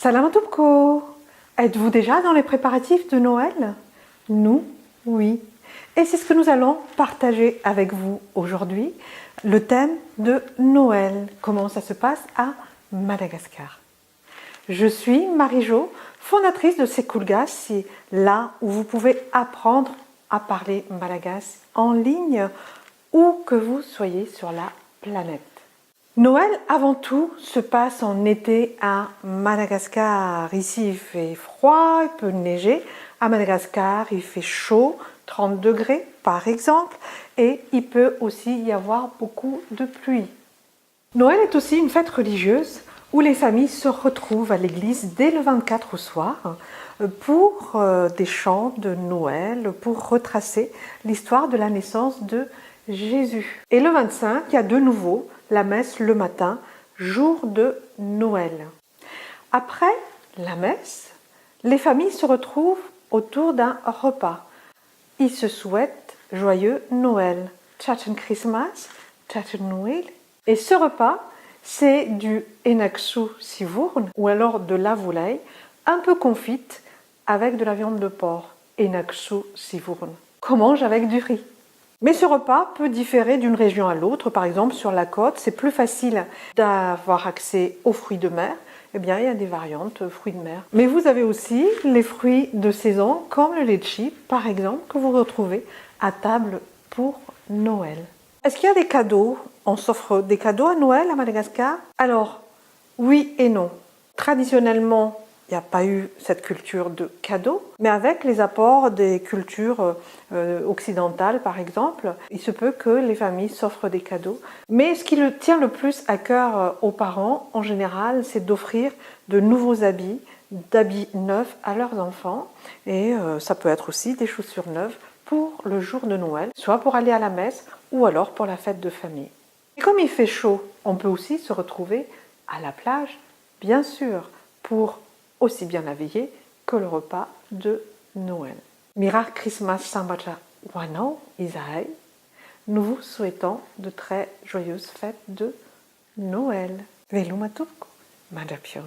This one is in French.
Salam Tubko! Êtes-vous déjà dans les préparatifs de Noël? Nous, oui. Et c'est ce que nous allons partager avec vous aujourd'hui, le thème de Noël. Comment ça se passe à Madagascar. Je suis Marie-Jo, fondatrice de Sekulgas, c'est là où vous pouvez apprendre à parler malagasy en ligne, où que vous soyez sur la planète. Noël, avant tout, se passe en été à Madagascar. Ici, il fait froid, il peut neiger. À Madagascar, il fait chaud, 30 degrés par exemple, et il peut aussi y avoir beaucoup de pluie. Noël est aussi une fête religieuse où les familles se retrouvent à l'église dès le 24 au soir pour des chants de Noël, pour retracer l'histoire de la naissance de Jésus. Et le 25, il y a de nouveau la messe le matin, jour de Noël. Après la messe, les familles se retrouvent autour d'un repas. Ils se souhaitent joyeux Noël. Tjachen Christmas, Tjachen Noël. Et ce repas, c'est du enaksu sivurn ou alors de la volaille, un peu confite avec de la viande de porc. Enaksu sivurn. Qu'on mange avec du riz. Mais ce repas peut différer d'une région à l'autre. Par exemple, sur la côte, c'est plus facile d'avoir accès aux fruits de mer. Eh bien, il y a des variantes fruits de mer. Mais vous avez aussi les fruits de saison, comme le litchi, par exemple, que vous retrouvez à table pour Noël. Est-ce qu'il y a des cadeaux? On s'offre des cadeaux à Noël à Madagascar? Alors, oui et non. Traditionnellement, il n'y a pas eu cette culture de cadeaux, mais avec les apports des cultures occidentales, par exemple, il se peut que les familles s'offrent des cadeaux. Mais ce qui tient le plus à cœur aux parents, en général, c'est d'offrir de nouveaux habits, d'habits neufs à leurs enfants. Et ça peut être aussi des chaussures neuves pour le jour de Noël, soit pour aller à la messe ou alors pour la fête de famille. Et comme il fait chaud, on peut aussi se retrouver à la plage, bien sûr, pour aussi bien la veillée que le repas de Noël. Mirar Christmas Sambacha Wano Isaï, nous vous souhaitons de très joyeuses fêtes de Noël. Velumatupko, Madapion.